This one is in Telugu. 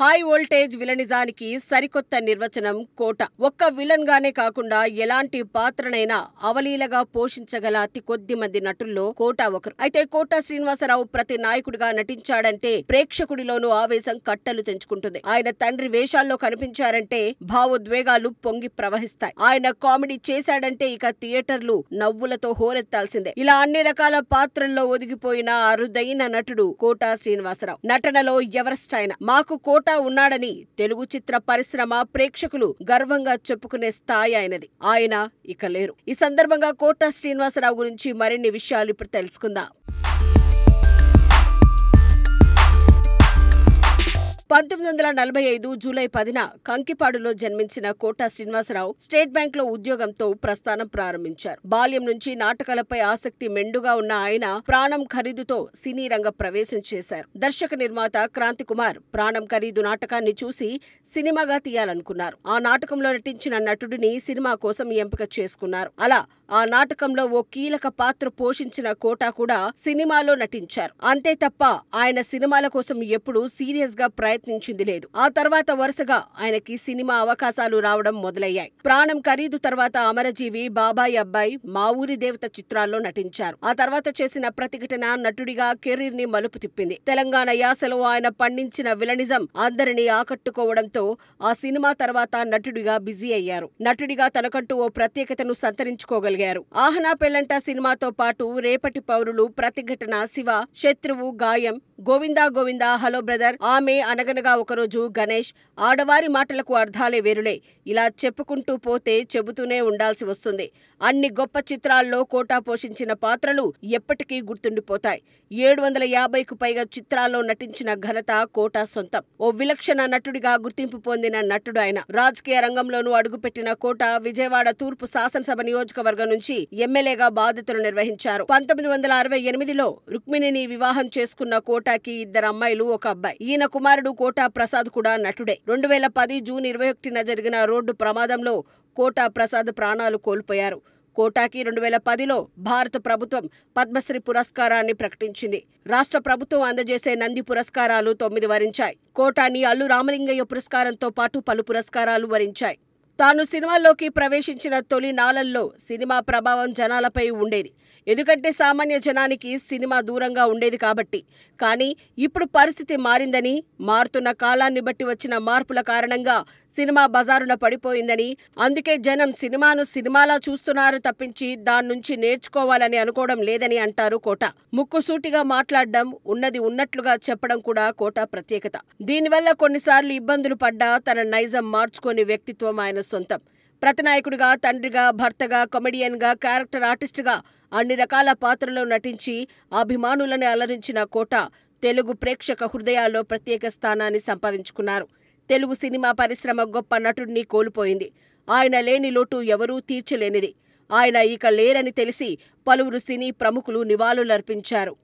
హై వోల్టేజ్ విలనిజానికి సరికొత్త నిర్వచనం కోట. ఒక్క విలన్ గానే కాకుండా ఎలాంటి పాత్రనైనా అవలీలగా పోషించగల అతి కొద్ది మంది నటుల్లో కోట ఒకరు. అయితే కోట శ్రీనివాసరావు ప్రతి నాయకుడిగా నటించాడంటే ప్రేక్షకుడిలోనూ ఆవేశం కట్టలు తెంచుకుంటుంది. ఆయన తండ్రి వేషాల్లో కనిపించారంటే భావోద్వేగాలు పొంగి ప్రవహిస్తాయి. ఆయన కామెడీ చేశాడంటే ఇక థియేటర్లు నవ్వులతో హోరెత్తాల్సిందే. ఇలా అన్ని రకాల పాత్రల్లో ఒదిగిపోయిన అరుదైన నటుడు కోట శ్రీనివాసరావు. నటనలో ఎవరెస్ట్ ఆయన. మాకు కోట ఉన్నాడని తెలుగు చిత్ర పరిశ్రమ ప్రేక్షకులు గర్వంగా చెప్పుకునే స్థాయి ఆయనది. ఆయన ఇక లేరు. ఈ సందర్భంగా కోట శ్రీనివాసరావు గురించి మరిన్ని విషయాలు ఇప్పుడు తెలుసుకుందాం. 1945 జూలై 10న కంకిపాడులో జన్మించిన కోట శ్రీనివాసరావు స్టేట్ బ్యాంక్ లో ఉద్యోగంతో ప్రస్థానం ప్రారంభించారు. బాల్యం నుంచి నాటకాలపై ఆసక్తి మెండుగా ఉన్న ఆయన ప్రాణం ఖరీదుతో సినీ రంగ ప్రవేశం చేశారు. దర్శక నిర్మాత క్రాంతి కుమార్ ప్రాణం ఖరీదు నాటకాన్ని చూసి సినిమాగా తీయాలనుకున్నారు. ఆ నాటకంలో నటించిన నటుడిని సినిమా కోసం ఎంపిక చేసుకున్నారు. అలా ఆ నాటకంలో ఓ కీలక పాత్ర పోషించిన కోట కూడా సినిమాలో నటించారు. అంతే తప్ప ఆయన సినిమాల కోసం ఎప్పుడూ సీరియస్ గా ప్రయత్నించింది లేదు. ఆ తర్వాత వరుసగా ఆయనకి సినిమా అవకాశాలు రావడం మొదలయ్యాయి. ప్రాణం ఖరీదు తర్వాత అమరజీవి, బాబాయ్ అబ్బాయి, మా ఊరి దేవత చిత్రాల్లో నటించారు. ఆ తర్వాత చేసిన ప్రతిఘటన నటుడిగా కెరీర్ ని మలుపు తిప్పింది. తెలంగాణ యాసలో ఆయన పండించిన విలనిజం అందరినీ ఆకట్టుకోవడంతో ఆ సినిమా తర్వాత నటుడిగా బిజీ అయ్యారు. నటుడిగా తనకంటూ ఓ ప్రత్యేకతను సంతరించుకోగలిగారు. ఆహనా పెళ్లంట సినిమాతో పాటు రేపటి పౌరులు, ప్రతిఘటన, శివ, శత్రువు, గాయం, గోవిందా గోవిందా, హలో బ్రదర్, ఆమె, అనగనగా ఒకరోజు, గణేష్, ఆడవారి మాటలకు అర్థాలే వేరులే, ఇలా చెప్పుకుంటూ పోతే చెబుతూనే ఉండాల్సి వస్తుంది. అన్ని గొప్ప చిత్రాల్లో కోట పోషించిన పాత్రలు ఎప్పటికీ గుర్తుండిపోతాయి. 750కు పైగా చిత్రాల్లో నటించిన ఘనత కోట సొంతం. ఓ విలక్షణ నటుడిగా గుర్తింపు పొందిన నటుడు ఆయన. రాజకీయ రంగంలోనూ అడుగుపెట్టిన కోట విజయవాడ తూర్పు శాసనసభ నియోజకవర్గం నుంచి ఎమ్మెల్యేగా బాధ్యతలు నిర్వహించారు. 1968లో రుక్మిణిని వివాహం చేసుకున్న కోటకి 2 అమ్మాయిలు, 1 అబ్బాయి. ఈయన కుమారుడు కోట ప్రసాద్ కూడా నటుడే. 2010 జూన్ 21న జరిగిన రోడ్డు ప్రమాదంలో కోట ప్రసాద్ ప్రాణాలు కోల్పోయారు. కోటాకి 2010లో భారత ప్రభుత్వం పద్మశ్రీ పురస్కారాన్ని ప్రకటించింది. రాష్ట్ర ప్రభుత్వం అందజేసే నంది పురస్కారాలు 9 వరించాయి. కోటాని అల్లు రామలింగయ్య పురస్కారంతో పాటు పలు పురస్కారాలు వరించాయి. తాను సినిమాల్లోకి ప్రవేశించిన తొలి నాళ్లలో సినిమా ప్రభావం జనాలపై ఉండేది. ఎందుకంటే సామాన్య జనానికి సినిమా దూరంగా ఉండేది కాబట్టి. కానీ ఇప్పుడు పరిస్థితి మారిందని, మారుతున్న కాలాన్ని బట్టి వచ్చిన మార్పుల కారణంగా సినిమా బజారున పడిపోయిందని, అందుకే జనం సినిమాను సినిమాలా చూస్తున్నారు తప్పించి దాన్నుంచి నేర్చుకోవాలని అనుకోవడం లేదని అంటారు కోట. ముక్కుసూటిగా మాట్లాడడం, ఉన్నది ఉన్నట్లుగా చెప్పడం కూడా కోట ప్రత్యేకత. దీనివల్ల కొన్నిసార్లు ఇబ్బందులు పడ్డా తన నైజం మార్చుకోని వ్యక్తిత్వం ఆయన సొంతం. ప్రతినాయకుడిగా, తండ్రిగా, భర్తగా, కమెడియన్గా, క్యారెక్టర్ ఆర్టిస్టుగా అన్ని రకాల పాత్రల్లో నటించి అభిమానులను అలరించిన కోట తెలుగు ప్రేక్షక హృదయాల్లో ప్రత్యేక స్థానాన్ని సంపాదించుకున్నారు. తెలుగు సినిమా పరిశ్రమ గొప్ప నటుడిని కోల్పోయింది. ఆయన లేని లోటు ఎవరూ తీర్చలేనిది. ఆయన ఇక లేరని తెలిసి పలువురు సినీ ప్రముఖులు నివాళులర్పించారు.